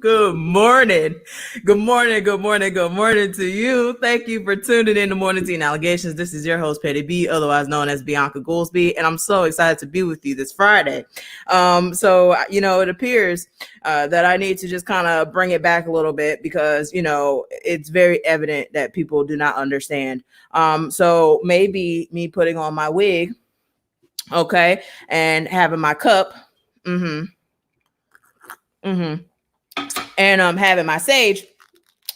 Good morning. Good morning. Good morning. Good morning to you. Thank you for tuning in to Morning Tea and Allegations. This is your host, Petty B, otherwise known as Bianca Goolsby, and I'm so excited to be with you this Friday. It appears that I need to just kind of bring it back a little bit because, it's very evident that people do not understand. So maybe me putting on my wig, okay, and having my cup, and having my sage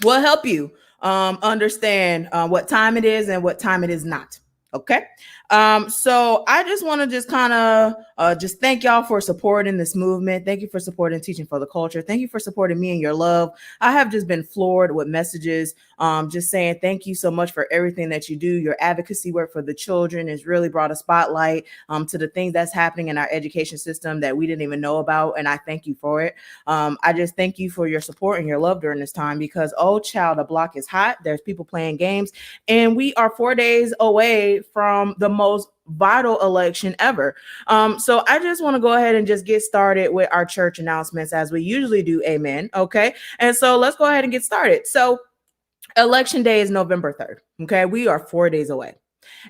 will help you understand what time it is and what time it is not. Okay. So I just want to just kind of just thank y'all for supporting this movement. Thank you for supporting Teaching for the Culture. Thank you for supporting me and your love. I have just been floored with messages just saying thank you so much for everything that you do. Your advocacy work for the children has really brought a spotlight to the things that's happening in our education system that we didn't even know about. And I thank you for it. I just thank you for your support and your love during this time because, oh, child, the block is hot. There's people playing games. And we are 4 days away from the most vital election ever. So I just want to go ahead and just get started with our church announcements as we usually do. Amen. Okay. And so let's go ahead and get started. So election day is November 3rd. Okay. We are 4 days away.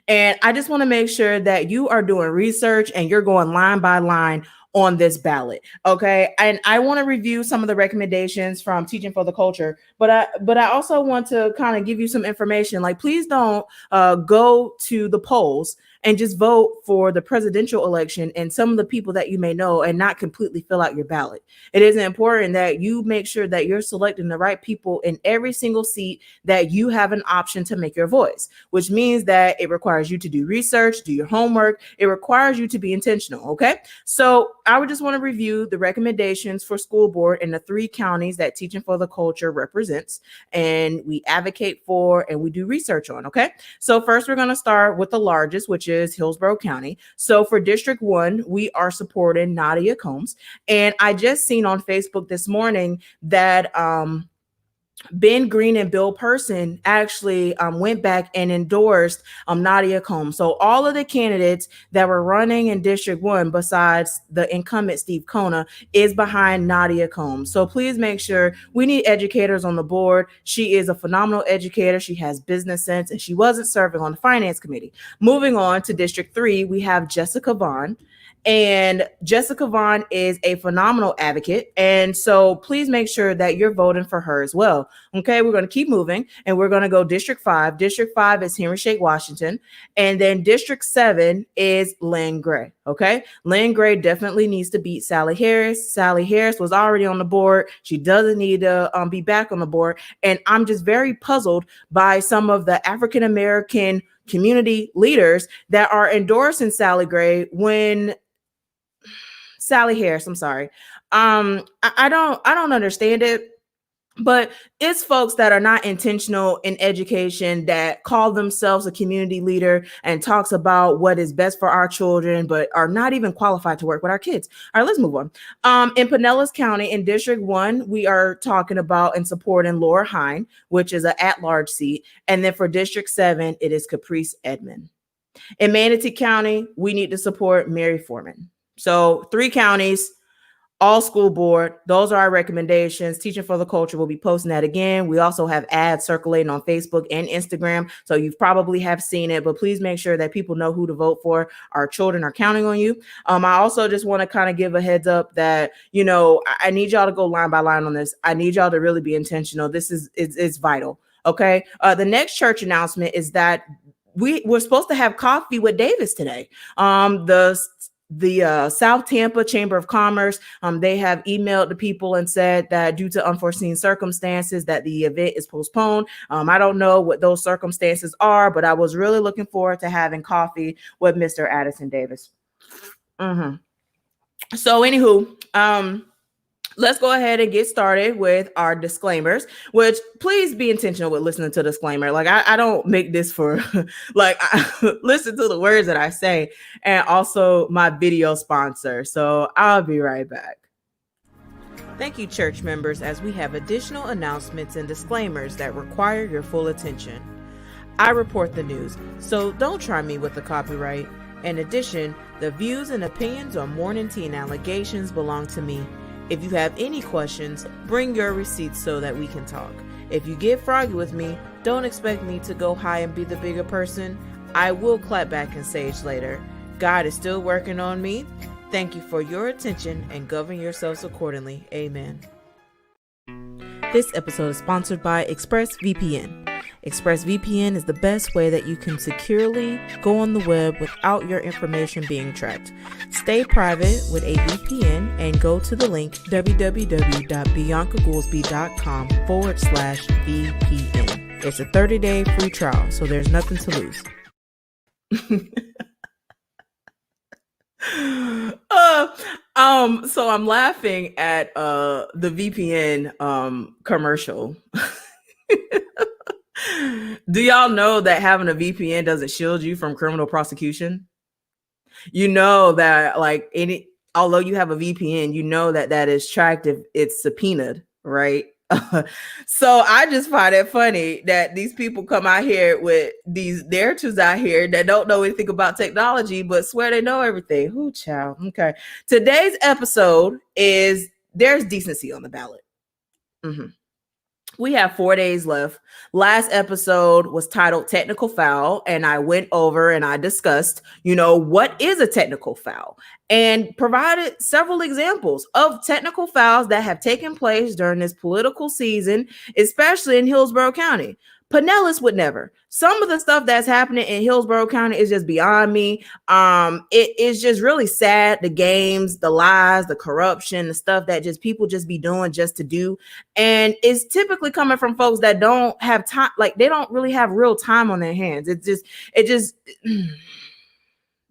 And I just want to make sure that you are doing research and you're going line by line on this ballot. Okay. And I want to review some of the recommendations from Teaching for the Culture, but I also want to kind of give you some information. Like, please don't go to the polls and just vote for the presidential election and some of the people that you may know and not completely fill out your ballot. It is important that you make sure that you're selecting the right people in every single seat that you have an option to make your voice, which means that it requires you to do research, do your homework. It requires you to be intentional. Okay. So I would just want to review the recommendations for school board in the 3 counties that Teaching for the Culture represents and we advocate for and we do research on. Okay. So first we're going to start with the largest, which is Hillsborough County. So for District 1, we are supporting Nadia Combs. And I just seen on Facebook this morning that Ben Green and Bill Person actually went back and endorsed Nadia Combs. So all of the candidates that were running in District 1, besides the incumbent Steve Kona, is behind Nadia Combs. So please make sure we need educators on the board. She is a phenomenal educator. She has business sense, and she wasn't serving on the finance committee. Moving on to District 3, we have Jessica Vaughn. And Jessica Vaughn is a phenomenal advocate. And so please make sure that you're voting for her as well. Okay, we're going to keep moving and we're going to go District 5. District 5 is Henry Shake Washington. And then District 7 is Lynn Gray. Okay, Lynn Gray definitely needs to beat Sally Harris. Sally Harris was already on the board. She doesn't need to be back on the board. And I'm just very puzzled by some of the African-American community leaders that are endorsing Sally Gray when Sally Harris, I'm sorry. I don't understand it, but it's folks that are not intentional in education that call themselves a community leader and talks about what is best for our children, but are not even qualified to work with our kids. All right, let's move on. In Pinellas County, in District 1, we are talking about and supporting Laura Hine, which is an at-large seat. And then for District 7, it is Caprice Edmond. In Manatee County, we need to support Mary Foreman. So 3 counties, all school board. Those are our recommendations. Teaching for the Culture will be posting that again. We also have ads circulating on Facebook and Instagram. So you probably have seen it, but please make sure that people know who to vote for. Our children are counting on you. I also just want to kind of give a heads up that, I need y'all to go line by line on this. I need y'all to really be intentional. This is vital. Okay. The next church announcement is that we're supposed to have coffee with Davis today. The South Tampa Chamber of Commerce, they have emailed the people and said that due to unforeseen circumstances that the event is postponed. I don't know what those circumstances are, but I was really looking forward to having coffee with Mr. Addison Davis. So anywho, let's go ahead and get started with our disclaimers, which please be intentional with listening to the disclaimer. Like I don't make this for listen to the words that I say, and also my video sponsor. So I'll be right back. Thank you, church members, as we have additional announcements and disclaimers that require your full attention. I report the news, so don't try me with the copyright. In addition, the views and opinions on Morning Tea and Allegations belong to me If you have any questions, bring your receipts so that we can talk. If you get froggy with me, don't expect me to go high and be the bigger person. I will clap back in sage later. God is still working on me. Thank you for your attention and govern yourselves accordingly. Amen. This episode is sponsored by ExpressVPN. ExpressVPN is the best way that you can securely go on the web without your information being tracked. Stay private with a VPN and go to the link www.biancagoolsby.com/VPN. It's a 30-day free trial, so there's nothing to lose. So I'm laughing at the VPN commercial. Do y'all know that having a VPN doesn't shield you from criminal prosecution? You know that, like, although you have a VPN, you know that is tracked if it's subpoenaed, right? So I just find it funny that these people come out here with these narratives out here that don't know anything about technology, but swear they know everything. Whoo, child. Okay. Today's episode is There's Decency on the Ballot. We have 4 days left. Last episode was titled Technical Foul, and I went over and I discussed, what is a technical foul, and provided several examples of technical fouls that have taken place during this political season, especially in Hillsborough County. Pinellas would never. Some of the stuff that's happening in Hillsborough County is just beyond me. It is just really sad. The games, the lies, the corruption, the stuff that just people just be doing just to do. And it's typically coming from folks that don't have time. Like, they don't really have real time on their hands.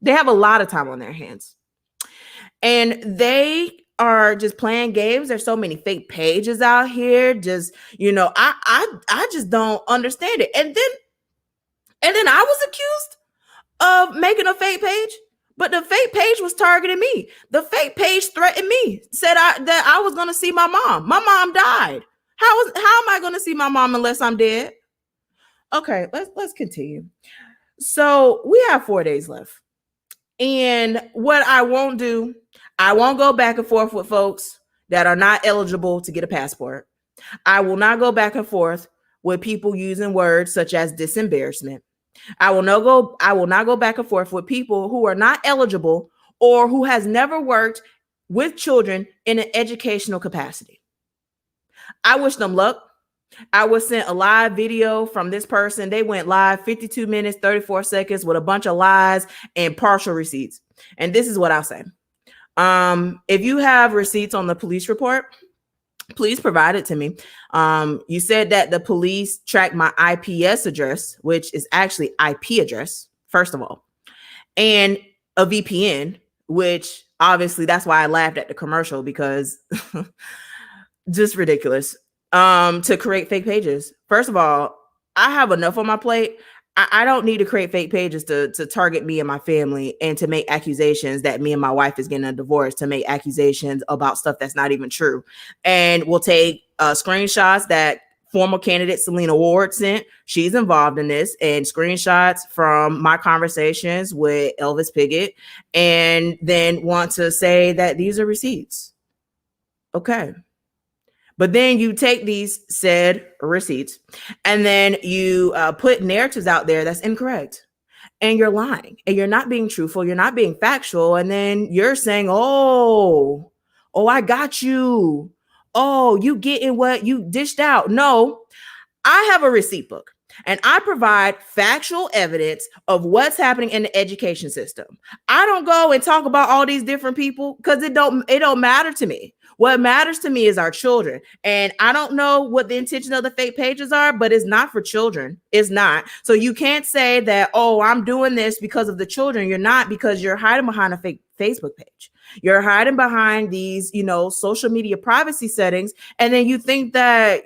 They have a lot of time on their hands. And they are just playing games. There's so many fake pages out here. Just, I just don't understand it. And then I was accused of making a fake page, but the fake page was targeting me. The fake page threatened me, said that I was going to see my mom. My mom died. How am I going to see my mom unless I'm dead? Okay, let's continue. So we have 4 days left. And what I won't do, I won't go back and forth with folks that are not eligible to get a passport. I will not go back and forth with people using words such as disembarrassment. I will not go back and forth with people who are not eligible or who has never worked with children in an educational capacity. I wish them luck. I was sent a live video from this person. They went live 52 minutes, 34 seconds with a bunch of lies and partial receipts. And this is what I'll say. If you have receipts on the police report, please provide it to me. You said that the police tracked my IPS address, which is actually IP address, first of all, and a VPN, which obviously that's why I laughed at the commercial, because just ridiculous. To create fake pages. First of all, I have enough on my plate. I don't need to create fake pages to target me and my family and to make accusations that me and my wife is getting a divorce, to make accusations about stuff that's not even true. And we'll take screenshots that former candidate Selena Ward sent. She's involved in this, and screenshots from my conversations with Elvis Piggott, and then want to say that these are receipts. Okay. But then you take these said receipts and then you put narratives out there that's incorrect, and you're lying, and you're not being truthful. You're not being factual. And then you're saying, oh, I got you. Oh, you getting what you dished out. No, I have a receipt book, and I provide factual evidence of what's happening in the education system. I don't go and talk about all these different people because it don't matter to me. What matters to me is our children. And I don't know what the intention of the fake pages are, but it's not for children. It's not. So you can't say that, oh, I'm doing this because of the children. You're not, because you're hiding behind a fake Facebook page. You're hiding behind these, social media privacy settings. And then you think that,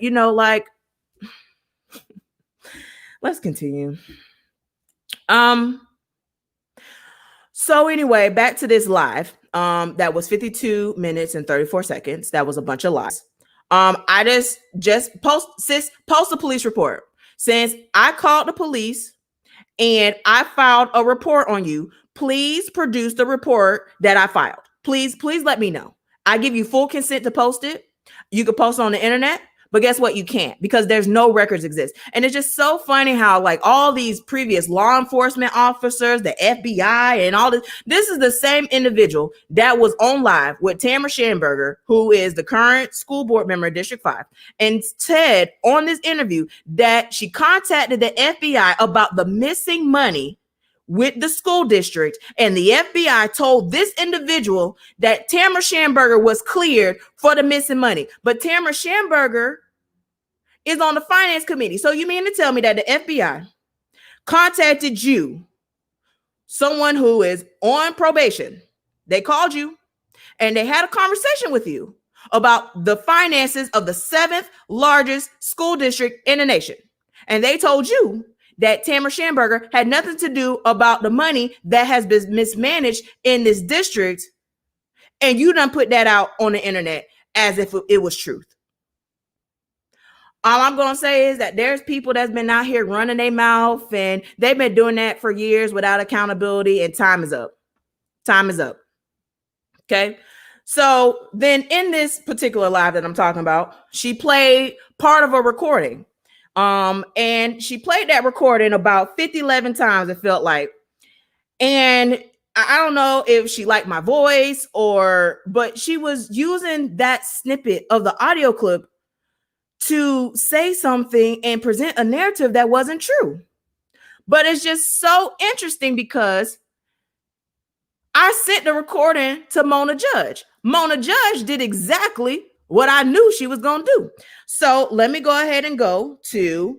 let's continue. So anyway, back to this live. That was 52 minutes and 34 seconds. That was a bunch of lies. I just post a police report. Since I called the police and I filed a report on you, please produce the report that I filed. Please let me know. I give you full consent to post it. You could post it on the internet, but guess what? You can't, because there's no records exist. And it's just so funny how like all these previous law enforcement officers, the FBI and all this is the same individual that was on live with Tamara Schamberger, who is the current school board member of District 5, and said on this interview that she contacted the FBI about the missing money with the school district, and the FBI told this individual that Tamara Schamberger was cleared for the missing money. But Tamara Schamberger is on the finance committee. So you mean to tell me that the FBI contacted you, someone who is on probation, they called you and they had a conversation with you about the finances of the 7th largest school district in the nation. And they told you that Tamara Schamberger had nothing to do about the money that has been mismanaged in this district. And you done put that out on the internet as if it was truth. All I'm going to say is that there's people that's been out here running their mouth, and they've been doing that for years without accountability, and time is up. Time is up. Okay. So then in this particular live that I'm talking about, she played part of a recording. And she played that recording about 11 times, it felt like. And I don't know if she liked my voice but she was using that snippet of the audio clip to say something and present a narrative that wasn't true. But it's just so interesting because I sent the recording to Mona Judge. Mona Judge did exactly what I knew she was going to do. So let me go ahead and go to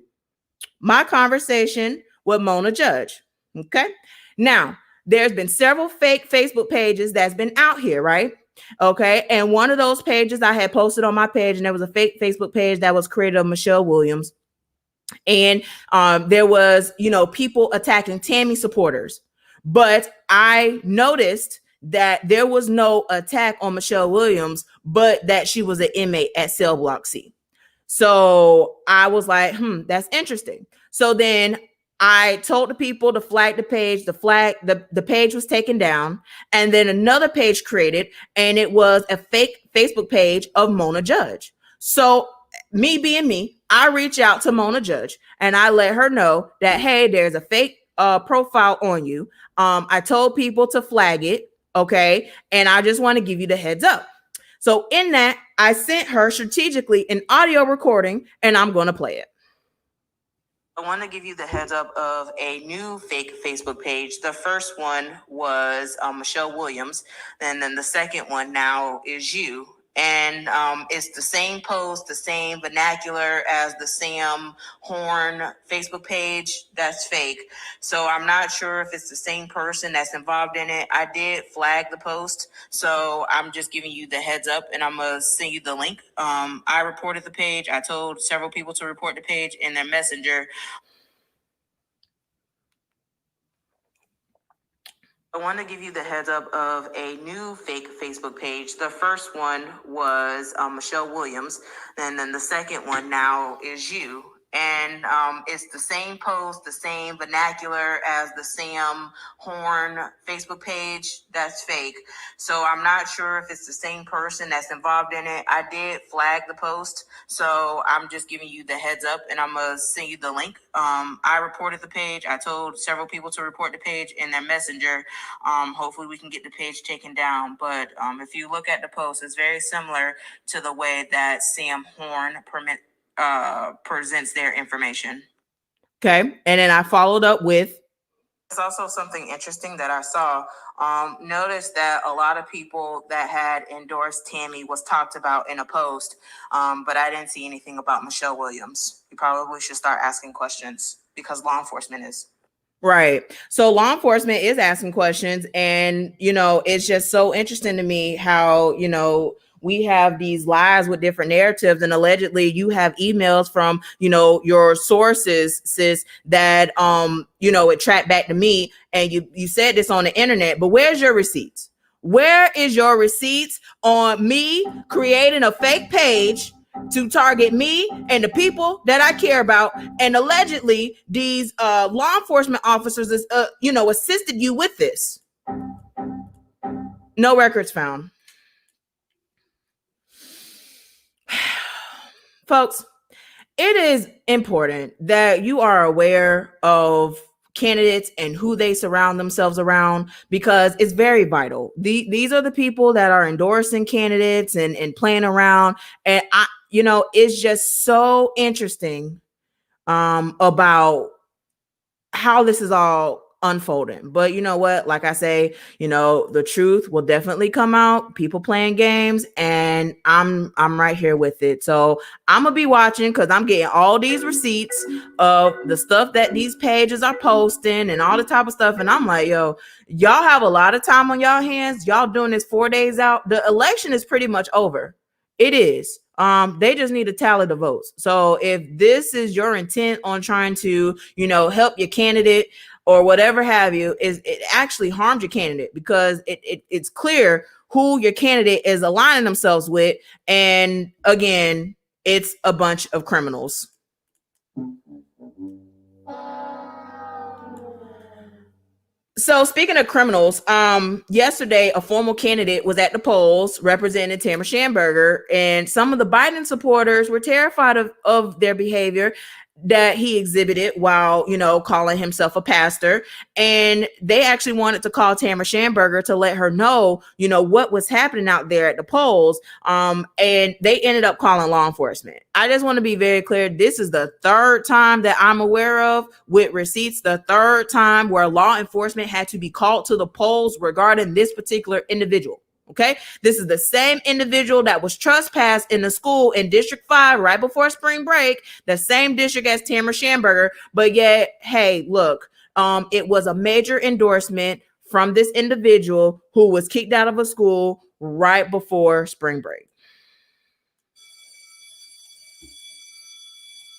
my conversation with Mona Judge. Okay. Now, there's been several fake Facebook pages that's been out here, right? Okay. And one of those pages I had posted on my page, and there was a fake Facebook page that was created of Michelle Williams. And there was, people attacking Tammy supporters. But I noticed that there was no attack on Michelle Williams, but that she was an inmate at Cell Block C. So I was like, that's interesting. So then I told the people to flag the page. The page was taken down, and then another page created, and it was a fake Facebook page of Mona Judge. So me being me, I reach out to Mona Judge and I let her know that, hey, there's a fake profile on you. I told people to flag it. Okay. And I just want to give you the heads up. So in that, I sent her strategically an audio recording, and I'm going to play it. I want to give you the heads up of a new fake Facebook page. The first one was Michelle Williams, and then the second one now is you. And it's the same post, the same vernacular as the Sam Horn Facebook page. That's fake. So I'm not sure if it's the same person that's involved in it. I did flag the post, so I'm just giving you the heads up, and I'm going to send you the link. I reported the page. I told several people to report the page in their messenger. I want to give you the heads up of a new fake Facebook page. The first one was Michelle Williams, and then the second one now is you. And it's the same post, the same vernacular as the Sam Horn Facebook page. That's fake. So I'm not sure if it's the same person that's involved in it. I did flag the post, so I'm just giving you the heads up, and I'm going to send you the link. I reported the page. I told several people to report the page in their messenger. Hopefully we can get the page taken down. But if you look at the post, it's very similar to the way that Sam Horn presents their information. Okay. And then I followed up with. It's also something interesting that I saw. Notice that a lot of people that had endorsed Tammy was talked about in a post, but I didn't see anything about Michelle Williams. You probably should start asking questions, because law enforcement is. Right. So law enforcement is asking questions, and, it's just so interesting to me how, we have these lies with different narratives, and allegedly you have emails from, your sources, sis, that, it tracked back to me, and you said this on the internet, but where's your receipts? Where is your receipts on me creating a fake page to target me and the people that I care about? And allegedly these law enforcement officers assisted you with this. No records found. Folks, it is important that you are aware of candidates and who they surround themselves around, because it's very vital. These are the people that are endorsing candidates and playing around. And it's just so interesting about how this is all unfolding. But you know what? Like I say, the truth will definitely come out. People playing games, and I'm right here with it. So I'm gonna be watching, because I'm getting all these receipts of the stuff that these pages are posting and all the type of stuff. And I'm like, yo, y'all have a lot of time on y'all hands. Y'all doing this 4 days out. The election is pretty much over. It is. They just need to tally the votes. So if this is your intent on trying to, help your candidate or whatever have you, it actually harms your candidate, because it's clear who your candidate is aligning themselves with. And again, it's a bunch of criminals. So speaking of criminals, yesterday a former candidate was at the polls representing Tamara Schamberger, and some of the Biden supporters were terrified of their behavior that he exhibited while, calling himself a pastor. And they actually wanted to call Tamara Schamberger to let her know, what was happening out there at the polls. And they ended up calling law enforcement. I just want to be very clear. This is the third time that I'm aware of, with receipts, the third time where law enforcement had to be called to the polls regarding this particular individual. Okay, this is the same individual that was trespassed in the school in District 5 right before spring break, the same district as Tamara Schamberger. But yet, hey, look, it was a major endorsement from this individual who was kicked out of a school right before spring break.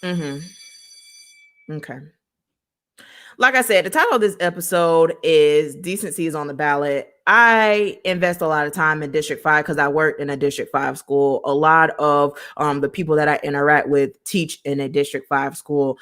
Okay. Like I said, the title of this episode is Decency is on the Ballot. I invest a lot of time in District 5 because I worked in a District 5 school. A lot of the people that I interact with teach in a District 5 school.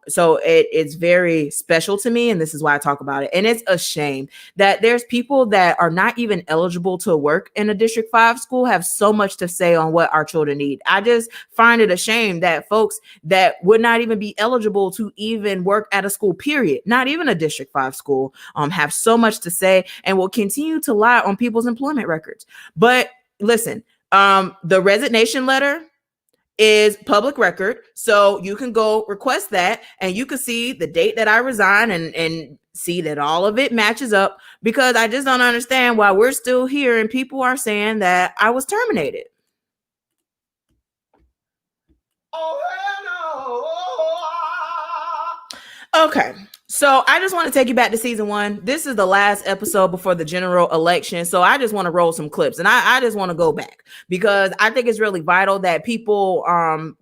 So it's very special to me, and this is why I talk about it. And it's a shame that there's people that are not even eligible to work in a District 5 school have so much to say on what our children need. I just find it a shame that folks that would not even be eligible to even work at a school, period, not even a District 5 school, have so much to say and will continue to lie on people's employment records. But listen, the resignation letter is public record, so you can go request that, and you can see the date that I resign and see that all of it matches up, because I just don't understand why we're still here and people are saying that I was terminated. Okay. So I just want to take you back to season 1. This is the last episode before the general election. So I just want to roll some clips, and I just want to go back, because I think it's really vital that people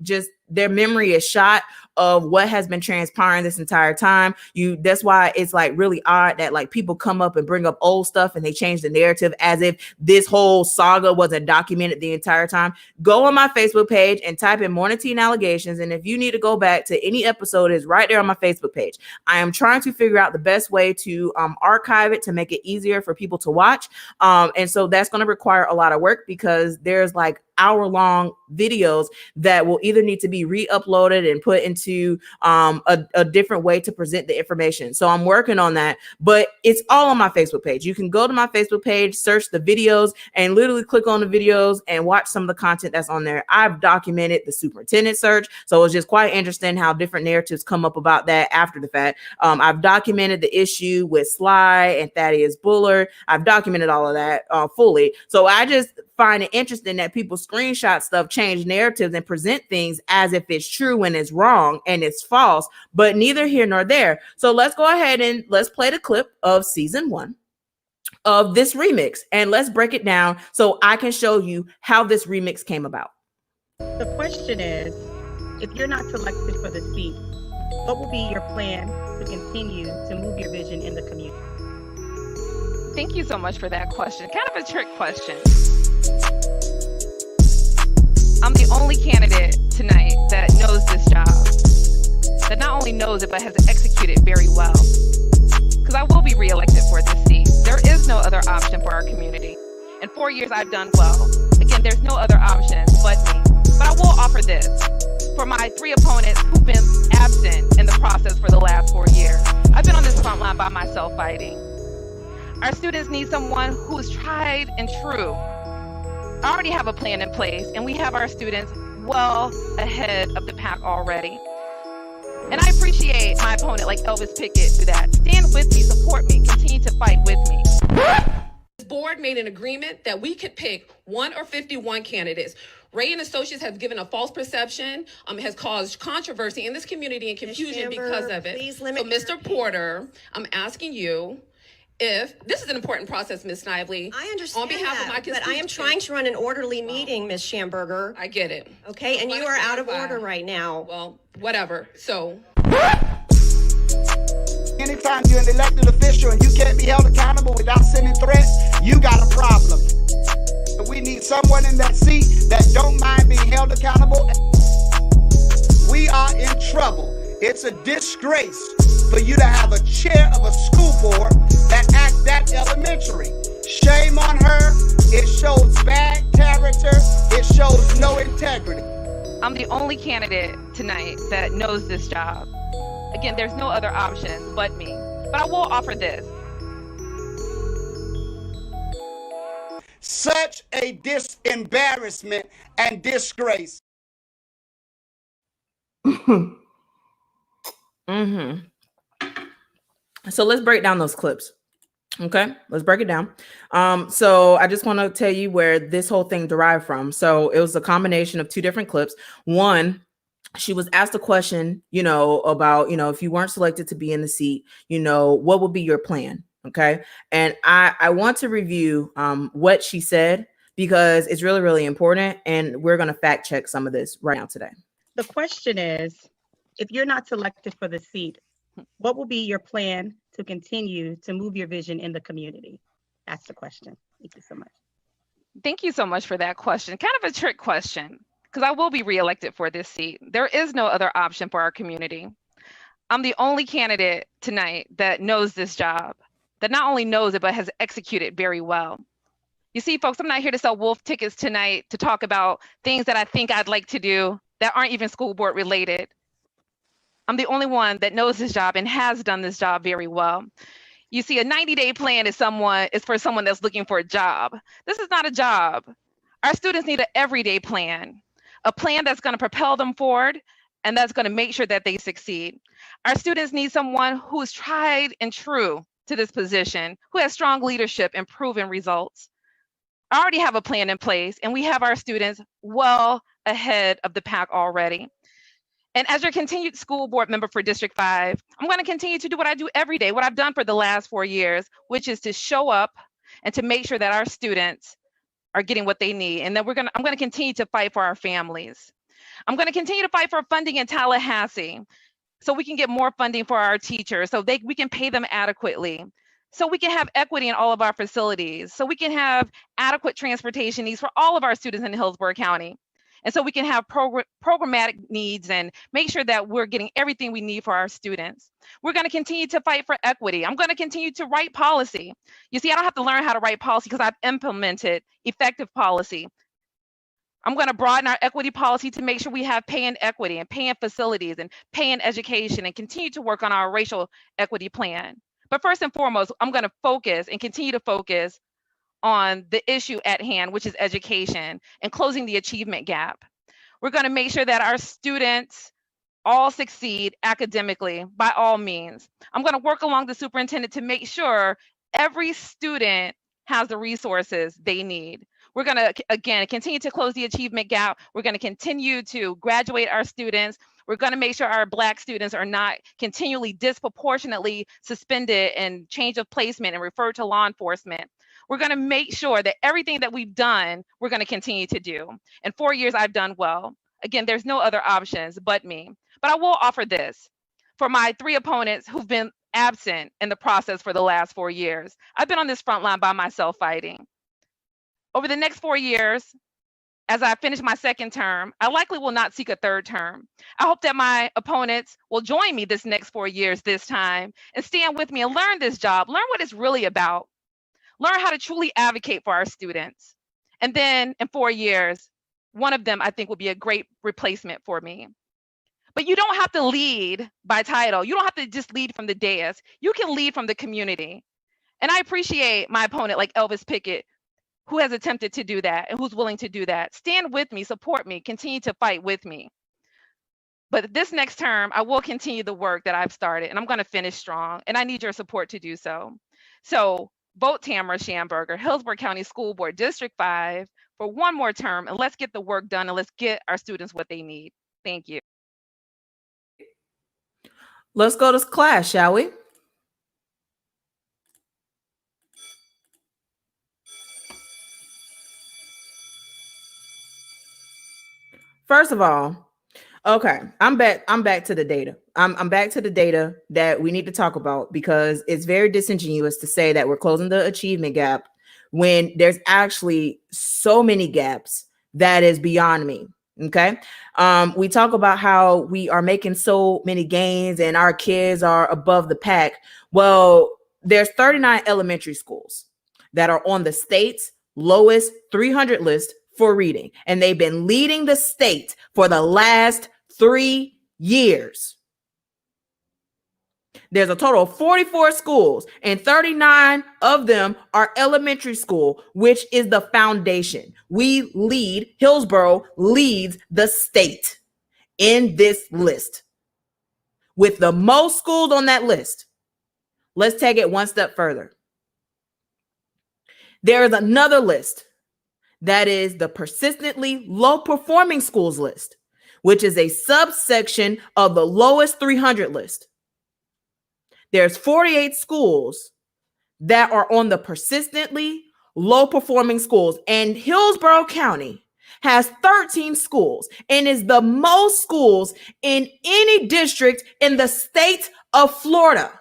just their memory is shot of what has been transpiring this entire time. That's why it's like really odd that like people come up and bring up old stuff and they change the narrative as if this whole saga wasn't documented the entire time. Go on my Facebook page and type in Morning Tea and Allegations. And if you need to go back to any episode, it's right there on my Facebook page. I am trying to figure out the best way to archive it to make it easier for people to watch. And so that's going to require a lot of work, because there's like hour-long videos that will either need to be re-uploaded and put into a different way to present the information. So I'm working on that, but it's all on my Facebook page. You can go to my Facebook page, search the videos, and literally click on the videos and watch some of the content that's on there. I've documented the superintendent search, so it's just quite interesting how different narratives come up about that after the fact. I've documented the issue with Sly and Thaddeus Bullard. I've documented all of that fully. So I just find it interesting that people screenshot stuff, change narratives, and present things as if it's true when it's wrong and it's false, but neither here nor there. So let's go ahead and let's play the clip of season 1 of this remix, and let's break it down so I can show you how this remix came about. The question is, if you're not selected for the seat, what will be your plan to continue to move your vision in the community? Thank you so much for that question. Kind of a trick question. I'm the only candidate tonight that knows this job, that not only knows it, but has executed very well. Because I will be reelected for this seat. There is no other option for our community. In 4 years, I've done well. Again, there's no other option but me. But I will offer this. For my 3 opponents who've been absent in the process for the last 4 years, I've been on this front line by myself fighting. Our students need someone who's tried and true. I already have a plan in place, and we have our students well ahead of the pack already. And I appreciate my opponent like Elvis Pickett for that. Stand with me, support me, continue to fight with me. This board made an agreement that we could pick 1 or 51 candidates. Ray and Associates have given a false perception, has caused controversy in this community and confusion because of it. So, Mr. Porter, I'm asking you, if this is an important process, Ms. Snively. I understand on behalf that, of my but I am trying to run an orderly meeting, Ms. Schamberger. I get it. Okay, and you are out of order right now. Well, whatever. So. Anytime you're an elected official and you can't be held accountable without sending threats, you got a problem. We need someone in that seat that don't mind being held accountable. We are in trouble. It's a disgrace for you to have a chair of a school board that acts that elementary. Shame on her. It shows bad character. It shows no integrity. I'm the only candidate tonight that knows this job. Again, there's no other option but me. But I will offer this. Such a embarrassment and disgrace. So let's break down those clips. Okay, let's break it down. So I just want to tell you where this whole thing derived from. So it was a combination of 2 different clips. One, she was asked a question, about, if you weren't selected to be in the seat, what would be your plan? Okay. And I want to review what she said, because it's really, really important. And we're going to fact check some of this right now today. The question is, if you're not selected for the seat, what will be your plan to continue to move your vision in the community? That's the question. Thank you so much. Thank you so much for that question. Kind of a trick question, because I will be reelected for this seat. There is no other option for our community. I'm the only candidate tonight that knows this job, that not only knows it, but has executed very well. You see, folks, I'm not here to sell wolf tickets tonight to talk about things that I think I'd like to do that aren't even school board related. I'm the only one that knows this job and has done this job very well. You see, a 90-day plan is for someone that's looking for a job. This is not a job. Our students need an everyday plan, a plan that's going to propel them forward and that's going to make sure that they succeed. Our students need someone who's tried and true to this position, who has strong leadership and proven results. I already have a plan in place, and we have our students well ahead of the pack already. And as your continued school board member for District 5, I'm going to continue to do what I do every day, what I've done for the last 4 years, which is to show up and to make sure that our students are getting what they need. And then I'm going to continue to fight for our families. I'm going to continue to fight for funding in Tallahassee so we can get more funding for our teachers, so we can pay them adequately, so we can have equity in all of our facilities, so we can have adequate transportation needs for all of our students in Hillsborough County. And so we can have programmatic needs and make sure that we're getting everything we need for our students. We're going to continue to fight for equity. I'm going to continue to write policy. You see, I don't have to learn how to write policy because I've implemented effective policy. I'm going to broaden our equity policy to make sure we have pay and equity and pay and facilities and pay and education, and continue to work on our racial equity plan. But first and foremost, I'm going to focus and continue to focus on the issue at hand, which is education and closing the achievement gap. We're going to make sure that our students all succeed academically by all means. I'm going to work along the superintendent to make sure every student has the resources they need. We're going to, again, continue to close the achievement gap. We're going to continue to graduate our students. We're going to make sure our Black students are not continually disproportionately suspended and change of placement and referred to law enforcement. We're going to make sure that everything that we've done, we're going to continue to do. In 4 years, I've done well. Again, there's no other options but me. But I will offer this. For my 3 opponents who've been absent in the process for the last 4 years, I've been on this front line by myself fighting. Over the next 4 years, as I finish my 2nd term, I likely will not seek a 3rd term. I hope that my opponents will join me this next 4 years this time and stand with me and learn this job, learn what it's really about, learn how to truly advocate for our students. And then in 4 years, one of them I think would be a great replacement for me. But you don't have to lead by title. You don't have to just lead from the dais. You can lead from the community. And I appreciate my opponent like Elvis Pickett, who has attempted to do that and who's willing to do that. Stand with me, support me, continue to fight with me. But this next term, I will continue the work that I've started, and I'm going to finish strong, and I need your support to do so. So vote Tamara Schamberger, Hillsborough County School Board, District 5, for one more term, and let's get the work done, and let's get our students what they need. Thank you. Let's go to class, shall we? First of all, okay, I'm back to the data. I'm back to the data that we need to talk about, because it's very disingenuous to say that we're closing the achievement gap when there's actually so many gaps that is beyond me. Okay. We talk about how we are making so many gains and our kids are above the pack. Well, there's 39 elementary schools that are on the state's lowest 300 list for reading, and they've been leading the state for the last 3 years. There's a total of 44 schools, and 39 of them are elementary school, which is the foundation. We lead, Hillsborough leads the state in this list with the most schools on that list. Let's take it one step further. There is another list that is the persistently low performing schools list, which is a subsection of the lowest 300 list. There's 48 schools that are on the persistently low performing schools, and Hillsborough County has 13 schools and is the most schools in any district in the state of Florida.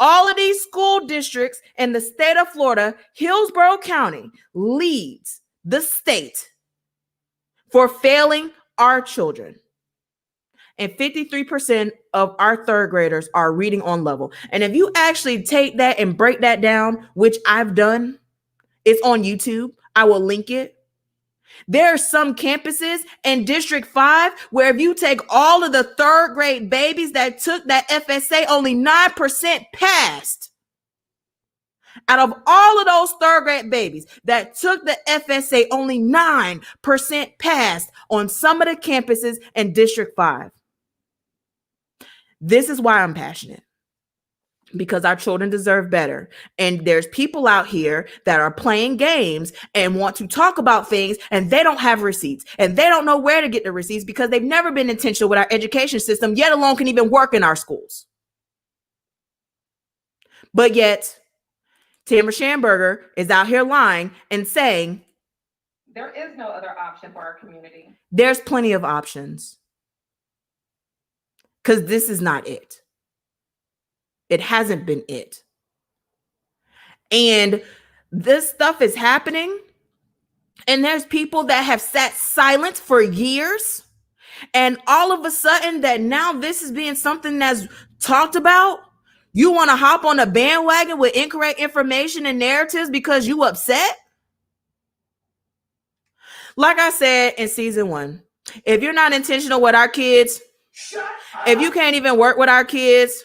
All of these school districts in the state of Florida, Hillsborough County leads the state for failing our children. And 53% of our third graders are reading on level. And if you actually take that and break that down, which I've done, it's on YouTube. I will link it. There are some campuses in District 5 where if you take all of the third grade babies that took that FSA, only 9% passed. Out of all of those third grade babies that took the FSA, only 9% passed on some of the campuses in District 5. This is why I'm passionate, because our children deserve better. And there's people out here that are playing games and want to talk about things, and they don't have receipts, and they don't know where to get the receipts because they've never been intentional with our education system, yet alone can even work in our schools. But yet, Tamara Schamberger is out here lying and saying there is no other option for our community. There's plenty of options, because this is not it. It hasn't been it. And this stuff is happening, and there's people that have sat silent for years, and all of a sudden that now this is being something that's talked about. You want to hop on a bandwagon with incorrect information and narratives because you upset? Like I said in season 1, if you're not intentional with our kids, if you can't even work with our kids,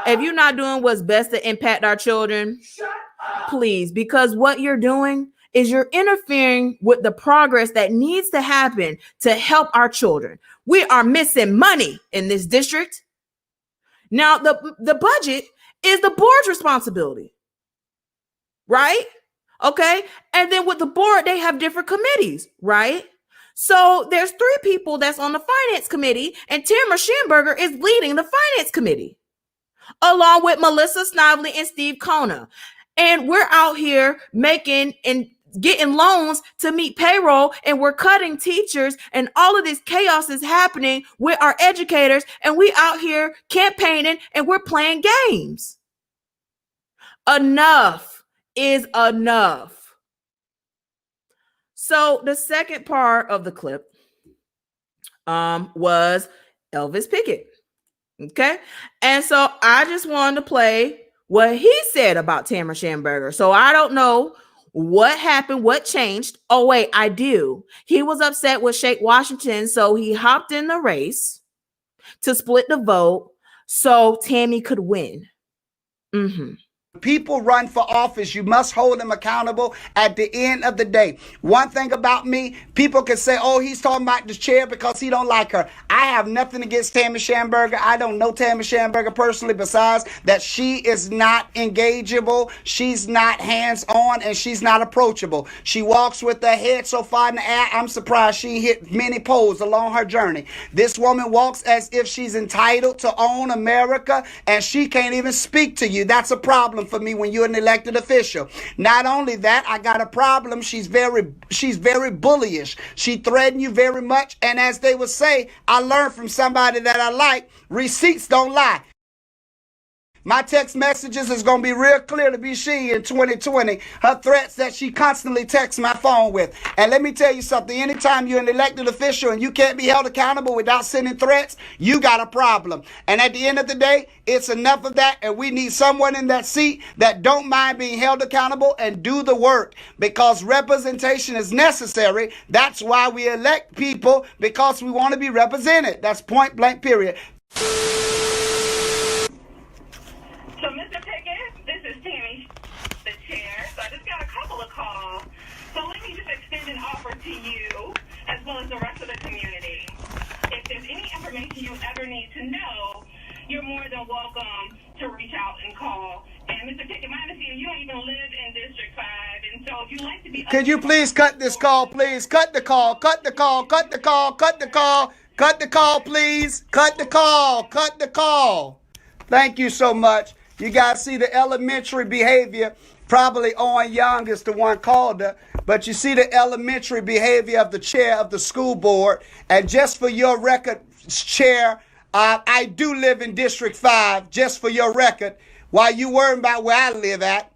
if you're not doing what's best to impact our children, please, because what you're doing is you're interfering with the progress that needs to happen to help our children. We are missing money in this district. Now, the budget is the board's responsibility, right? Okay. And then with the board, they have different committees, right? So there's 3 people that's on the finance committee, and Tamara Schamberger is leading the finance committee, along with Melissa Snively and Steve Kona. And we're out here making and getting loans to meet payroll, and we're cutting teachers, and all of this chaos is happening with our educators, and we out here campaigning and we're playing games. Enough is enough. So the second part of the clip was Elvis Pickett. Okay. And so I just wanted to play what he said about Tamara Schamberger. So I don't know What happened? What changed? Oh, wait, I do. He was upset with Shake Washington, so he hopped in the race to split the vote so Tammy could win. People run for office, you must hold them accountable at the end of the day. One thing about me, people can say, oh, he's talking about the chair because he don't like her. I have nothing against Tammy Schamberger. I don't know Tammy Schamberger personally, besides that she is not engageable, she's not hands-on, and she's not approachable. She walks with her head so far in the air, I'm surprised she hit many poles along her journey. This woman walks as if she's entitled to own America, and she can't even speak to you. That's a problem for me when you're an elected official. Not only that, I got a problem. She's very bullyish. She threatened you very much. And as they would say, I learned from somebody that I like, receipts don't lie. My text messages is going to be real clear to be she in 2020. Her threats that she constantly texts my phone with. And let me tell you something. Anytime you're an elected official and you can't be held accountable without sending threats, you got a problem. And at the end of the day, it's enough of that. And we need someone in that seat that don't mind being held accountable and do the work. Because representation is necessary. That's why we elect people, because we want to be represented. That's point blank, period. So, Mr. Pickett, this is Tammy, the chair. So I just got a couple of calls. So let me just extend an offer to you, as well as the rest of the community. If there's any information you ever need to know, you're more than welcome to reach out and call. And Mr. Pickett, my understanding, you don't even live in District 5. And so if you'd like to be... Could you please cut this call, please? Cut the call, cut the call, cut the call, cut the call, cut the call, please. Cut the call, cut the call. Thank you so much. You guys see the elementary behavior. Probably Owen Young is the one called her. But you see the elementary behavior of the chair of the school board. And just for your record, Chair, I do live in District 5, just for your record. While you worrying about where I live at,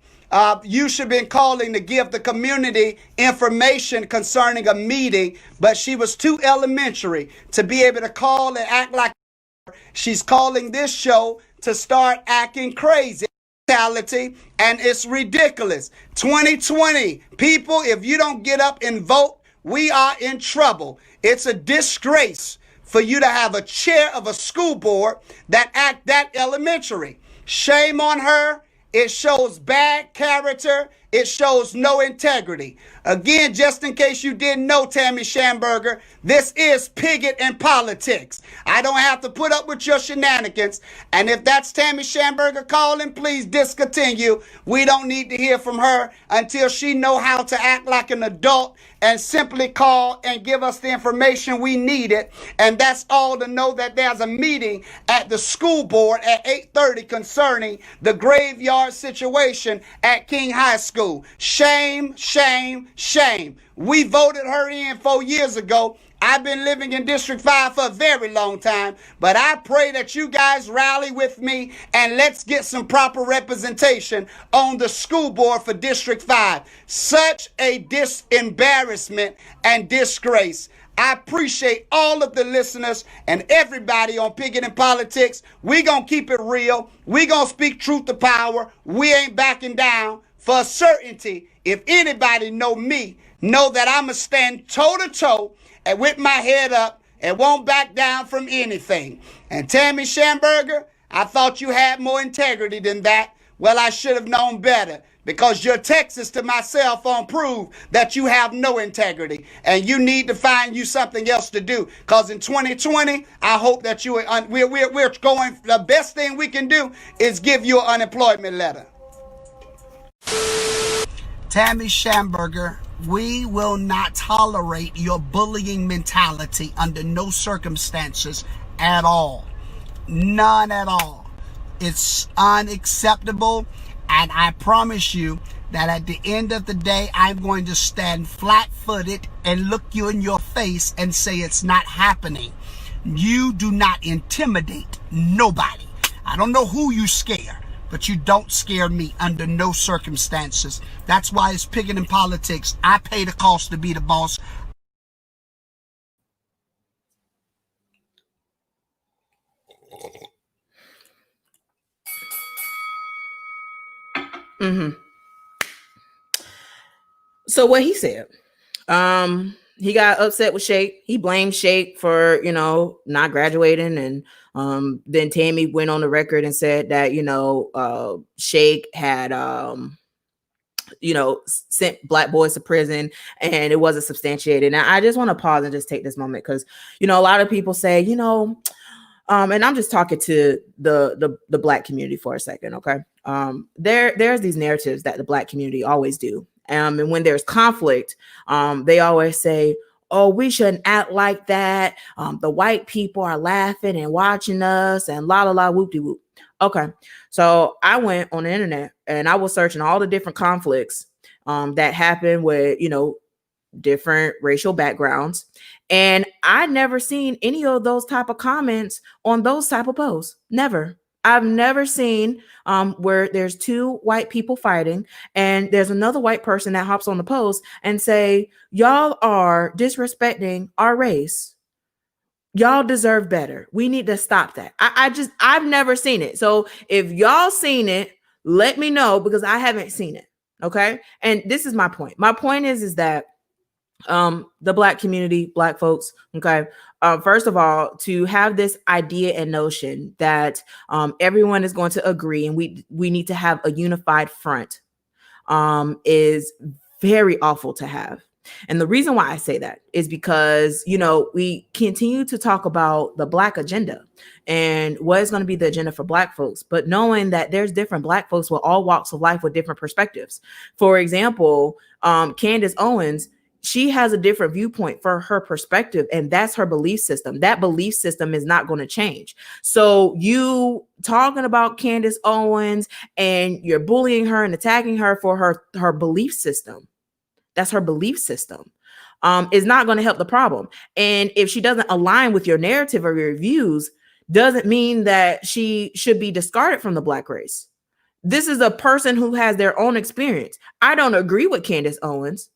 you should have been calling to give the community information concerning a meeting. But she was too elementary to be able to call and act like she's calling this show to start acting crazy. And it's ridiculous. 2020, people, if you don't get up and vote, we are in trouble. It's a disgrace for you to have a chair of a school board that act that elementary. Shame on her. It shows bad character. It shows no integrity. Again, just in case you didn't know, Tammy Schamberger, this is Piggott and politics. I don't have to put up with your shenanigans. And if that's Tammy Schamberger calling, please discontinue. We don't need to hear from her until she know how to act like an adult and simply call and give us the information we needed. And that's all, to know that there's a meeting at the school board at 8:30 concerning the graveyard situation at King High School. Shame, shame, shame. We voted her in 4 years ago. I've been living in District 5 for a very long time, but I pray that you guys rally with me and let's get some proper representation on the school board for District 5. Such a embarrassment and disgrace. I appreciate all of the listeners and everybody on Piggott and Politics. We gonna keep it real. We gonna speak truth to power. We ain't backing down. For certainty, if anybody know me, know that I'ma stand toe to toe and with my head up and won't back down from anything. And Tammy Schamberger, I thought you had more integrity than that. Well, I should have known better, because your texts to my cell phone prove that you have no integrity and you need to find you something else to do. Because in 2020, I hope that we're going, the best thing we can do is give you an unemployment letter. Tammy Schamberger, we will not tolerate your bullying mentality under no circumstances at all. None at all. It's unacceptable, and I promise you that at the end of the day, I'm going to stand flat-footed and look you in your face and say it's not happening. You do not intimidate nobody. I don't know who you scare, but you don't scare me under no circumstances. That's why it's Piggott in Politics. I pay the cost to be the boss. So what he said, he got upset with Shake. He blamed Shake for, not graduating. And then Tammy went on the record and said that, Shake had, sent black boys to prison and it wasn't substantiated. And I just want to pause and just take this moment because, a lot of people say, and I'm just talking to the black community for a second, okay? There's these narratives that the black community always do. And when there's conflict, they always say, oh, we shouldn't act like that. The white people are laughing and watching us and la la la whoop-de-whoop. Okay, so I went on the internet and I was searching all the different conflicts that happened with, different racial backgrounds. And I never seen any of those type of comments on those type of posts. Never. I've never seen where there's two white people fighting and there's another white person that hops on the post and say, y'all are disrespecting our race. Y'all deserve better. We need to stop that. I've never seen it. So if y'all seen it, let me know because I haven't seen it. Okay. And this is my point. My point is that the black community, black folks, okay, first of all, to have this idea and notion that everyone is going to agree and we need to have a unified front is very awful to have. And the reason why I say that is because, we continue to talk about the black agenda and what is going to be the agenda for black folks, but knowing that there's different black folks with all walks of life with different perspectives. For example, Candace Owens, she has a different viewpoint for her perspective, and that's her belief system. That belief system is not going to change. So you talking about Candace Owens and you're bullying her and attacking her for her belief system. That's her belief system. Is not going to help the problem. And if she doesn't align with your narrative or your views, doesn't mean that she should be discarded from the black race. This is a person who has their own experience. I don't agree with Candace Owens,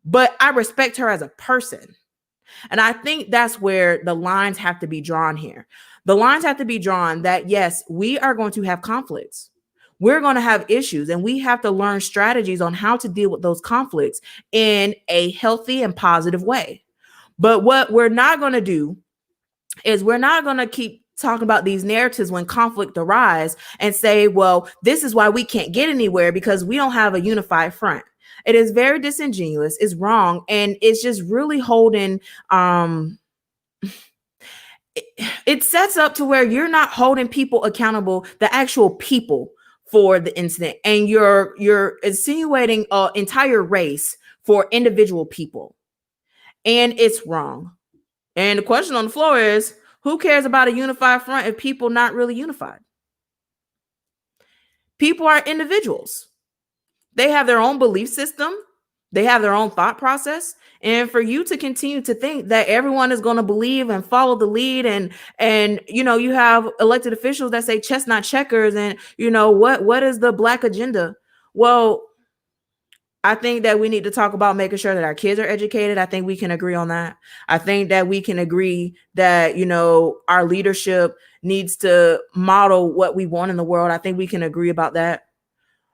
but I respect her as a person. And I think that's where the lines have to be drawn here. The lines have to be drawn that, yes, we are going to have conflicts. We're going to have issues, and we have to learn strategies on how to deal with those conflicts in a healthy and positive way. But what we're not going to do is we're not going to keep talking about these narratives when conflict arise and say, well, this is why we can't get anywhere because we don't have a unified front. It is very disingenuous. It's wrong. And it's just really holding, it sets up to where you're not holding people accountable, the actual people, for the incident, and you're insinuating an entire race for individual people, and it's wrong. And the question on the floor is, who cares about a unified front if people not really unified? People are individuals. They have their own belief system. They have their own thought process. And for you to continue to think that everyone is going to believe and follow the lead and you have elected officials that say chestnut checkers and what is the black agenda? Well, I think that we need to talk about making sure that our kids are educated. I think we can agree on that. I think that we can agree that, our leadership needs to model what we want in the world. I think we can agree about that.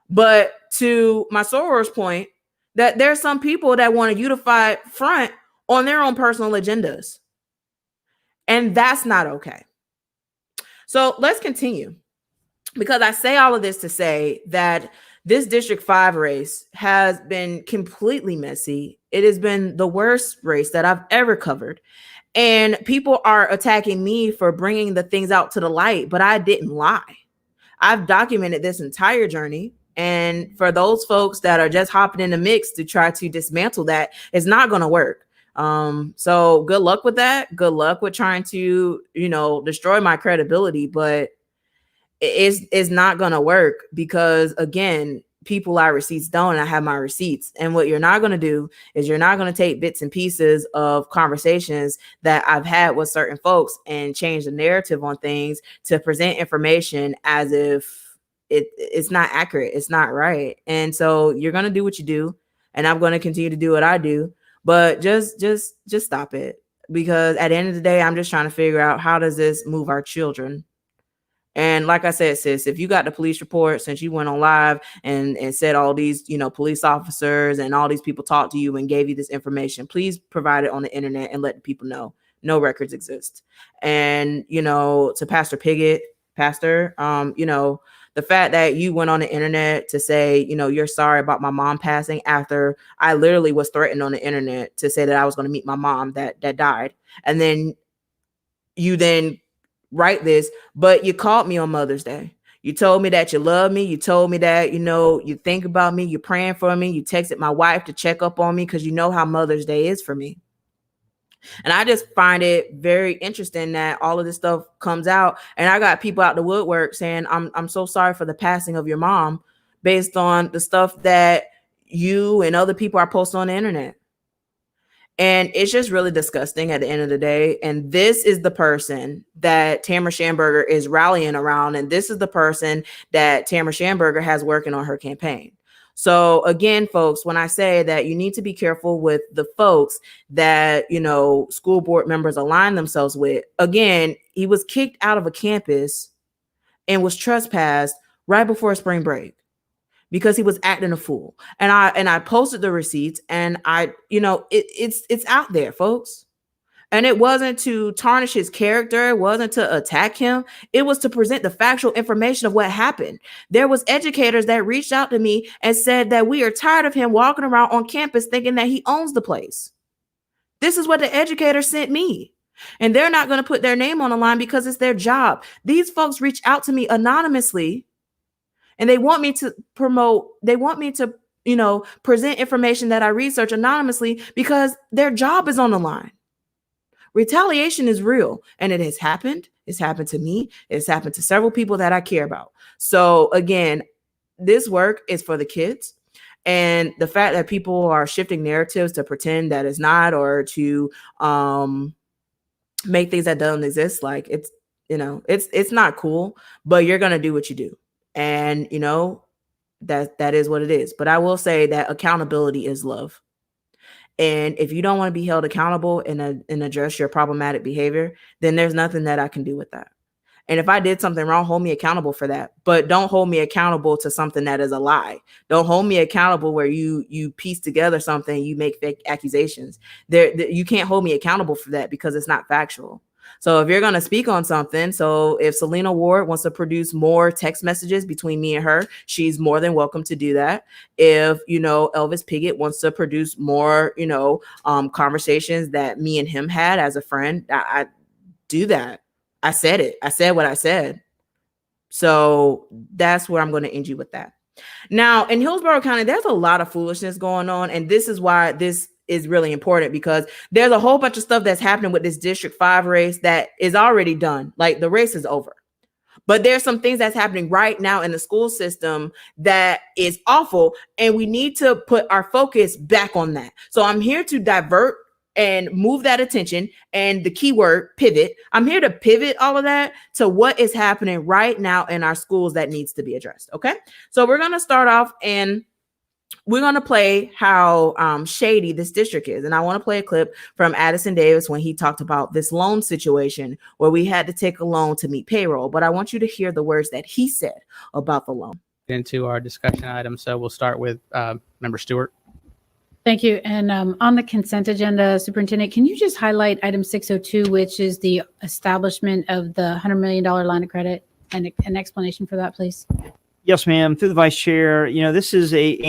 But to my soror's point, that there's some people that want a unified front on their own personal agendas. And that's not okay. So let's continue, because I say all of this to say that this District 5 race has been completely messy. It has been the worst race that I've ever covered. And people are attacking me for bringing the things out to the light, but I didn't lie. I've documented this entire journey. And for those folks that are just hopping in the mix to try to dismantle that, it's not going to work. So good luck with that. Good luck with trying to, destroy my credibility, but it's not going to work because, again, people lie, receipts don't, and I have my receipts. And what you're not going to do is you're not going to take bits and pieces of conversations that I've had with certain folks and change the narrative on things to present information as if it's not accurate. It's not right. And so you're going to do what you do, and I'm going to continue to do what I do, but just stop it. Because at the end of the day, I'm just trying to figure out, how does this move our children? And like I said, sis, if you got the police report, since you went on live and said all these, police officers and all these people talked to you and gave you this information, please provide it on the internet and let the people know no records exist. And, to Pastor Piggott, Pastor, the fact that you went on the internet to say, you're sorry about my mom passing after I literally was threatened on the internet to say that I was going to meet my mom that died. And then you write this, but you called me on Mother's Day. You told me that you love me. You told me that, you think about me. You're praying for me. You texted my wife to check up on me because you know how Mother's Day is for me. And I just find it very interesting that all of this stuff comes out. And I got people out the woodwork saying, I'm so sorry for the passing of your mom based on the stuff that you and other people are posting on the internet. And it's just really disgusting at the end of the day. And this is the person that Tamara Schamberger is rallying around. And this is the person that Tamara Schamberger has working on her campaign. So again, folks, when I say that you need to be careful with the folks that, school board members align themselves with, again, he was kicked out of a campus and was trespassed right before spring break because he was acting a fool. And I posted the receipts, and it's out there, folks. And it wasn't to tarnish his character. It wasn't to attack him. It was to present the factual information of what happened. There was educators that reached out to me and said that we are tired of him walking around on campus thinking that he owns the place. This is what the educator sent me. And they're not going to put their name on the line because it's their job. These folks reach out to me anonymously, and they want me to present information that I research anonymously because their job is on the line. Retaliation is real, and it has happened. It's happened to me. It's happened to several people that I care about. So again, this work is for the kids. And the fact that people are shifting narratives to pretend that it's not, or to make things that don't exist, like it's not cool, but you're going to do what you do. And, that is what it is. But I will say that accountability is love. And if you don't want to be held accountable and address your problematic behavior, then there's nothing that I can do with that. And if I did something wrong, hold me accountable for that. But don't hold me accountable to something that is a lie. Don't hold me accountable where you piece together something, you make fake accusations. You can't hold me accountable for that because it's not factual. So if you're going to speak on something, so if Selena Ward wants to produce more text messages between me and her, she's more than welcome to do that. If, Elvis Piggott wants to produce more, conversations that me and him had as a friend, I do that. I said it. I said what I said. So that's where I'm going to end you with that. Now, in Hillsborough County, there's a lot of foolishness going on. And this is why this is really important, because there's a whole bunch of stuff that's happening with this District 5 race that is already done. Like, the race is over. But there's some things that's happening right now in the school system that is awful. And we need to put our focus back on that. So I'm here to divert and move that attention, and the keyword pivot. I'm here to pivot all of that to what is happening right now in our schools that needs to be addressed. Okay. So we're going to start off, and we're going to play how shady this district is. And I want to play a clip from Addison Davis when he talked about this loan situation where we had to take a loan to meet payroll. But I want you to hear the words that he said about the loan. Into our discussion item. So we'll start with Member Stewart. Thank you. And on the consent agenda, Superintendent, can you just highlight item 602, which is the establishment of the $100 million line of credit, and an explanation for that, please? Yes, ma'am. Through the vice chair, this is an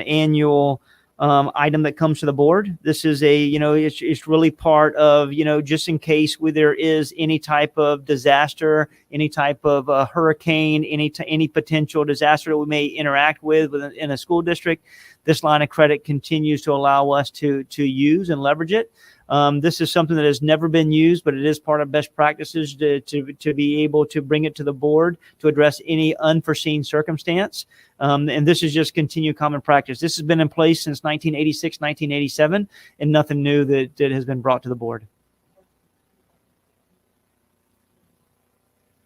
annual item that comes to the board. This is it's really part of, just in case there is any type of disaster, any type of hurricane, any potential disaster that we may interact with in a school district. This line of credit continues to allow us to use and leverage it. This is something that has never been used, but it is part of best practices to be able to bring it to the board to address any unforeseen circumstance. And this is just continued common practice. This has been in place since 1986, 1987, and nothing new that has been brought to the board.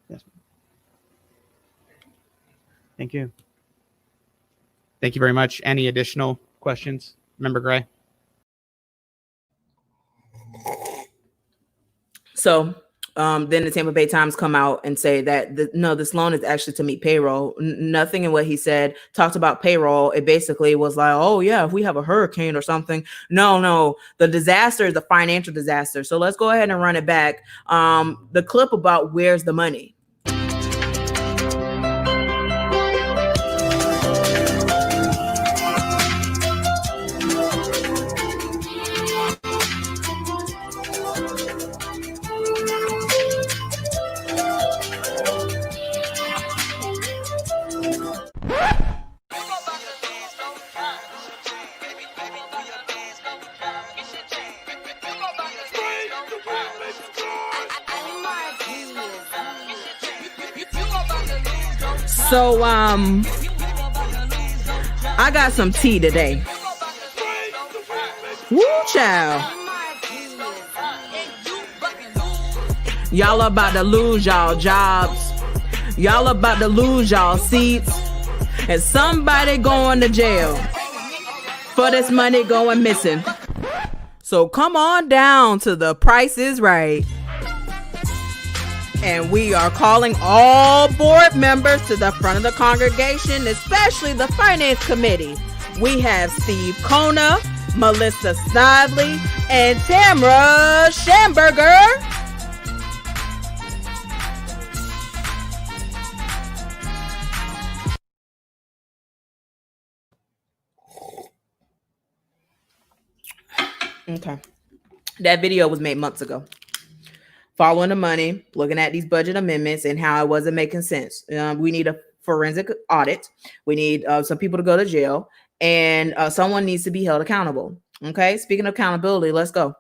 Yes. Thank you. Thank you very much. Any additional questions? Member Gray? So then the Tampa Bay Times come out and say that no, this loan is actually to meet payroll. Nothing in what he said talked about payroll. It basically was like, oh yeah, if we have a hurricane or something. No, the disaster is the financial disaster. So let's go ahead and run it back. The clip about where's the money. So I got some tea today. Woo, child. Y'all about to lose y'all jobs. Y'all about to lose y'all seats. And somebody going to jail for this money going missing. So come on down to the Price is Right. And we are calling all board members to the front of the congregation, especially the finance committee. We have Steve Kona, Melissa Snodley, and Tamara Schamberger. Okay. That video was made months ago. Following the money, looking at these budget amendments and how it wasn't making sense. We need a forensic audit. We need some people to go to jail, and someone needs to be held accountable. Okay. Speaking of accountability, let's go.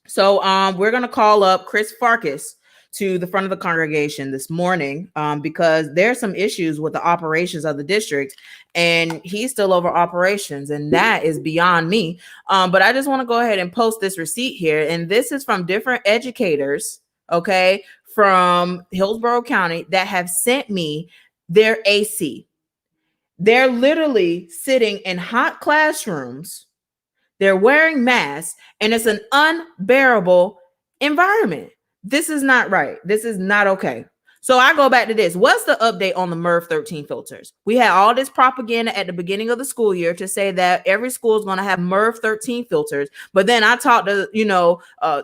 So we're going to call up Chris Farkas to the front of the congregation this morning because there's some issues with the operations of the district, and he's still over operations, and that is beyond me. But I just want to go ahead and post this receipt here, and this is from different educators, okay, from Hillsborough County that have sent me their AC. They're literally sitting in hot classrooms. They're wearing masks, and it's an unbearable environment. This is not right. This is not okay. So I go back to this. What's the update on the MERV 13 filters? We had all this propaganda at the beginning of the school year to say that every school is going to have MERV 13 filters. But then I talked to,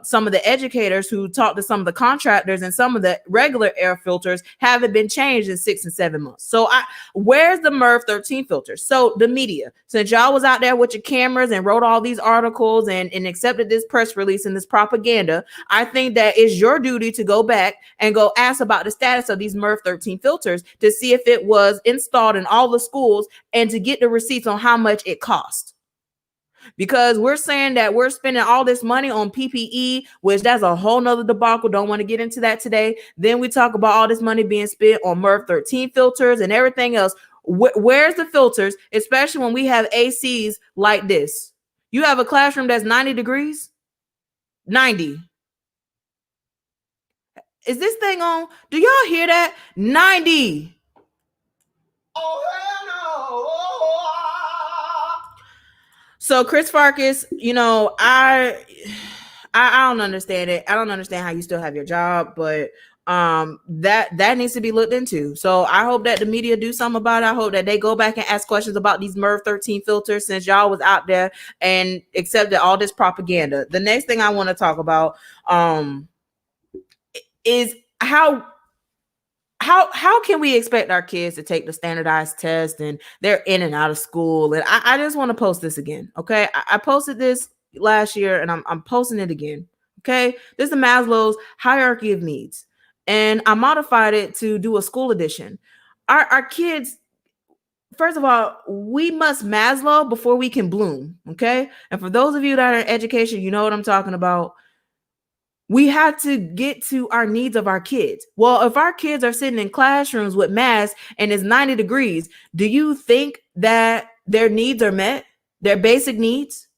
some of the educators who talked to some of the contractors, and some of the regular air filters haven't been changed in 6 and 7 months. So where's the MERV 13 filters? So the media, since y'all was out there with your cameras and wrote all these articles and accepted this press release and this propaganda, I think that it's your duty to go back and go ask about the status of these MERV 13 filters to see if it was installed in all the schools and to get the receipts on how much it cost. Because we're saying that we're spending all this money on PPE, which that's a whole nother debacle. Don't want to get into that today. Then we talk about all this money being spent on MERV 13 filters and everything else. Where's the filters, especially when we have ACs like this? You have a classroom that's 90 degrees, 90. Is this thing on? Do y'all hear that? 90. Oh, hell no. So Chris Farkas, I don't understand it. I don't understand how you still have your job, but that needs to be looked into. So I hope that the media do something about it. I hope that they go back and ask questions about these MERV 13 filters, since y'all was out there and accepted all this propaganda. The next thing I want to talk about is how can we expect our kids to take the standardized test and they're in and out of school? And I just want to post this again. Okay. I posted this last year and I'm posting it again. Okay. This is the Maslow's hierarchy of needs. And I modified it to do a school edition. Our kids, first of all, we must Maslow before we can bloom. Okay. And for those of you that are in education, you know what I'm talking about. We have to get to our needs of our kids. Well, if our kids are sitting in classrooms with masks and it's 90 degrees, do you think that their needs are met? Their basic needs?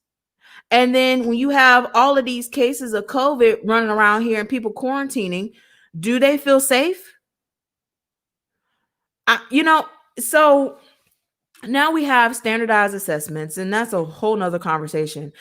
And then when you have all of these cases of COVID running around here and people quarantining, do they feel safe? So now we have standardized assessments, and that's a whole nother conversation.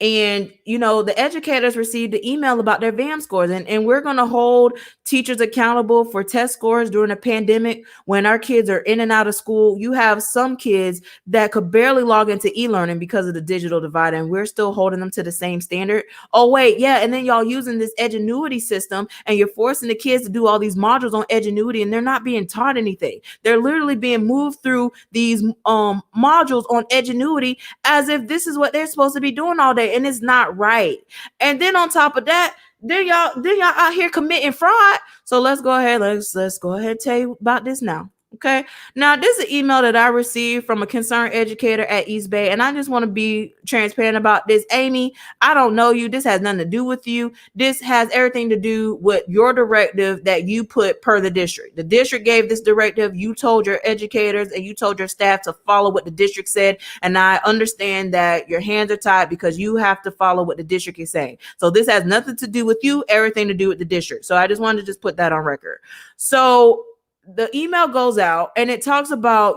And, the educators received an email about their VAM scores, and we're going to hold teachers accountable for test scores during a pandemic when our kids are in and out of school. You have some kids that could barely log into e-learning because of the digital divide, and we're still holding them to the same standard. Oh, wait, yeah. And then y'all using this Edgenuity system, and you're forcing the kids to do all these modules on Edgenuity, and they're not being taught anything. They're literally being moved through these modules on Edgenuity as if this is what they're supposed to be doing all day, and it's not right. And then on top of that, then y'all out here committing fraud. So let's go ahead and tell you about this now. Okay. Now, this is an email that I received from a concerned educator at East Bay, and I just want to be transparent about this. Amy, I don't know you. This has nothing to do with you. This has everything to do with your directive that you put per the district. The district gave this directive. You told your educators and you told your staff to follow what the district said. And I understand that your hands are tied because you have to follow what the district is saying. So this has nothing to do with you, everything to do with the district. So I just wanted to just put that on record. So the email goes out and it talks about,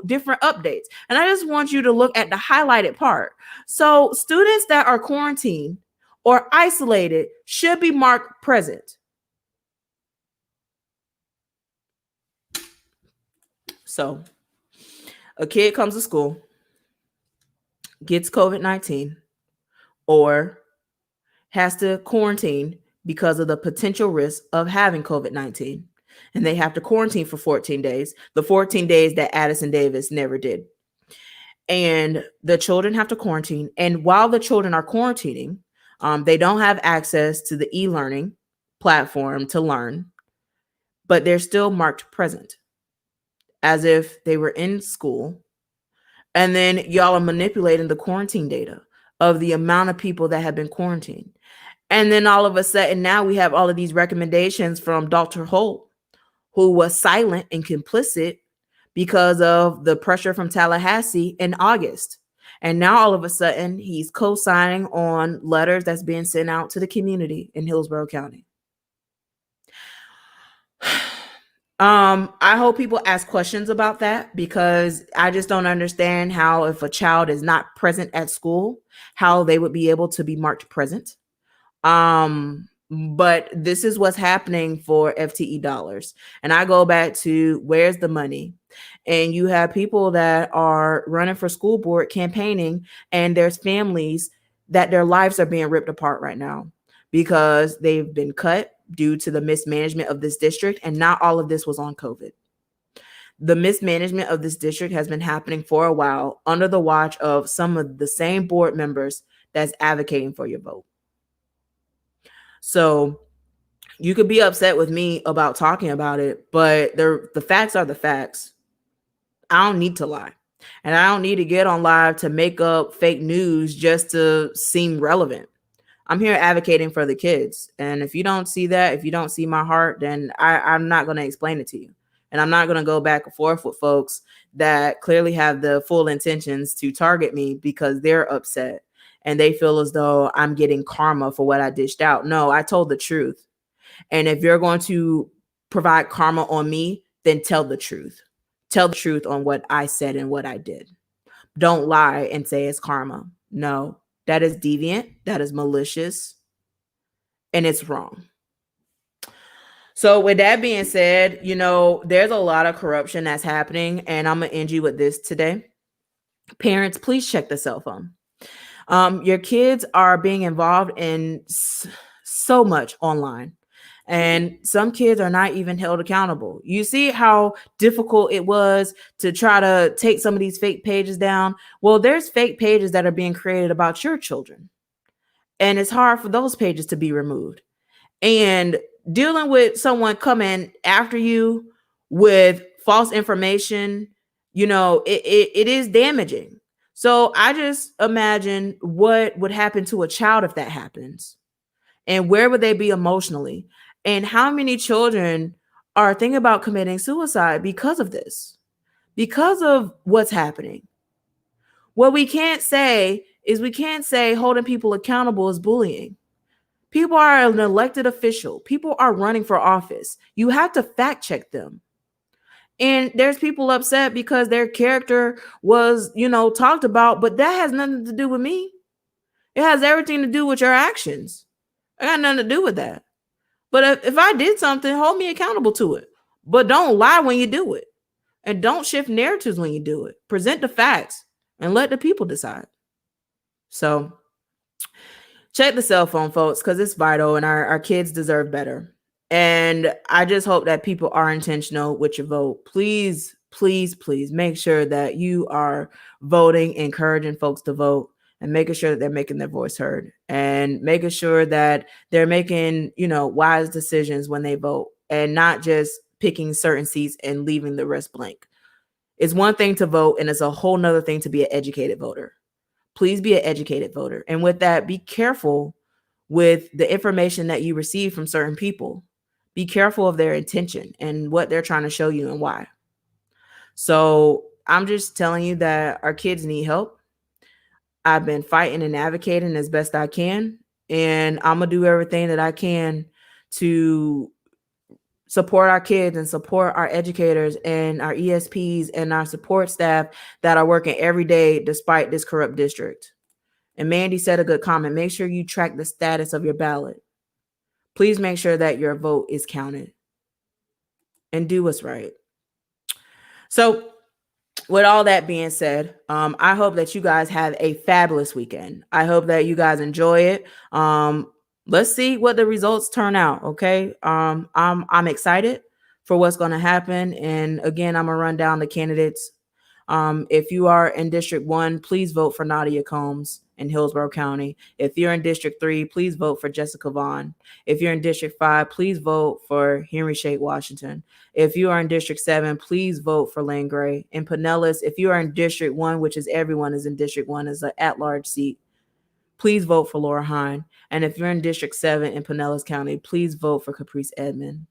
different updates. And I just want you to look at the highlighted part. So students that are quarantined or isolated should be marked present. So a kid comes to school, gets COVID-19, or has to quarantine because of the potential risk of having COVID-19. And they have to quarantine for 14 days, the 14 days that Addison Davis never did. And the children have to quarantine. And while the children are quarantining, they don't have access to the e-learning platform to learn, but they're still marked present as if they were in school. And then y'all are manipulating the quarantine data of the amount of people that have been quarantined. And then all of a sudden, now we have all of these recommendations from Dr. Holt, who was silent and complicit because of the pressure from Tallahassee in August. And now all of a sudden he's co-signing on letters that's being sent out to the community in Hillsborough County. I hope people ask questions about that, because I just don't understand how, if a child is not present at school, how they would be able to be marked present. But this is what's happening for FTE dollars. And I go back to, where's the money? And you have people that are running for school board campaigning, and there's families that their lives are being ripped apart right now because they've been cut due to the mismanagement of this district. And not all of this was on COVID. The mismanagement of this district has been happening for a while under the watch of some of the same board members that's advocating for your vote. So you could be upset with me about talking about it, but the facts are the facts. I don't need to lie. And I don't need to get on live to make up fake news just to seem relevant. I'm here advocating for the kids. And if you don't see that, if you don't see my heart, then I'm not going to explain it to you. And I'm not going to go back and forth with folks that clearly have the full intentions to target me because they're upset and they feel as though I'm getting karma for what I dished out. No, I told the truth. And if you're going to provide karma on me, then tell the truth. Tell the truth on what I said and what I did. Don't lie and say it's karma. No, that is deviant. That is malicious. And it's wrong. So with that being said, there's a lot of corruption that's happening. And I'm going to end you with this today. Parents, please check the cell phone. Your kids are being involved in so much online, and some kids are not even held accountable. You see how difficult it was to try to take some of these fake pages down? Well, there's fake pages that are being created about your children, and it's hard for those pages to be removed. And dealing with someone coming after you with false information, it is damaging. So I just imagine what would happen to a child if that happens, and where would they be emotionally, and how many children are thinking about committing suicide because of this, because of what's happening. What we can't say is holding people accountable is bullying. People are an elected official. People are running for office. You have to fact check them. And there's people upset because their character was, talked about, but that has nothing to do with me. It has everything to do with your actions. I got nothing to do with that. But if I did something, hold me accountable to it. But don't lie when you do it. And don't shift narratives when you do it. Present the facts and let the people decide. So check the cell phone, folks, because it's vital and our kids deserve better. And I just hope that people are intentional with your vote. Please, please, please make sure that you are voting, encouraging folks to vote, and making sure that they're making their voice heard, and making sure that they're making, wise decisions when they vote, and not just picking certain seats and leaving the rest blank. It's one thing to vote, and it's a whole nother thing to be an educated voter. Please be an educated voter. And with that, be careful with the information that you receive from certain people. Be careful of their intention and what they're trying to show you and why. So I'm just telling you that our kids need help. I've been fighting and advocating as best I can, and I'm going to do everything that I can to support our kids and support our educators and our ESPs and our support staff that are working every day despite this corrupt district. And Mandy said a good comment. Make sure you track the status of your ballot. Please make sure that your vote is counted and do what's right. So with all that being said, I hope that you guys have a fabulous weekend. I hope that you guys enjoy it. Let's see what the results turn out. Okay. I'm excited for what's going to happen. And again, I'm gonna run down the candidates. If you are in District 1, please vote for Nadia Combs in Hillsborough County. If you're in District 3, please vote for Jessica Vaughn. If you're in District 5, please vote for Henry Shake Washington. If you are in District 7, please vote for Lane Gray. In Pinellas, if you are in District 1, which is everyone is in District 1, is an at-large seat, please vote for Laura Hine. And if you're in District 7 in Pinellas County, please vote for Caprice Edmond.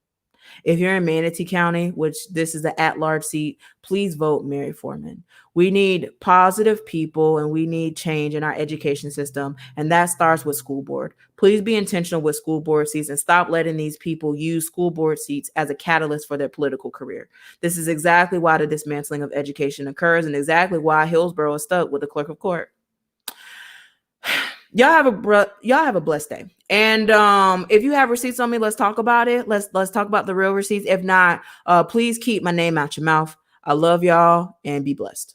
If you're in Manatee County, which this is the at-large seat, please vote Mary Foreman. We need positive people and we need change in our education system, and that starts with school board. Please be intentional with school board seats and stop letting these people use school board seats as a catalyst for their political career. This is exactly why the dismantling of education occurs and exactly why Hillsborough is stuck with the clerk of court. Y'all have a blessed day. And if you have receipts on me, let's talk about it. Let's talk about the real receipts. If not, please keep my name out your mouth. I love y'all and be blessed.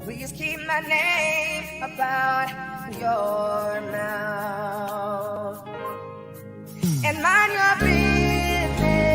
Please keep my name about your mouth and mind your business.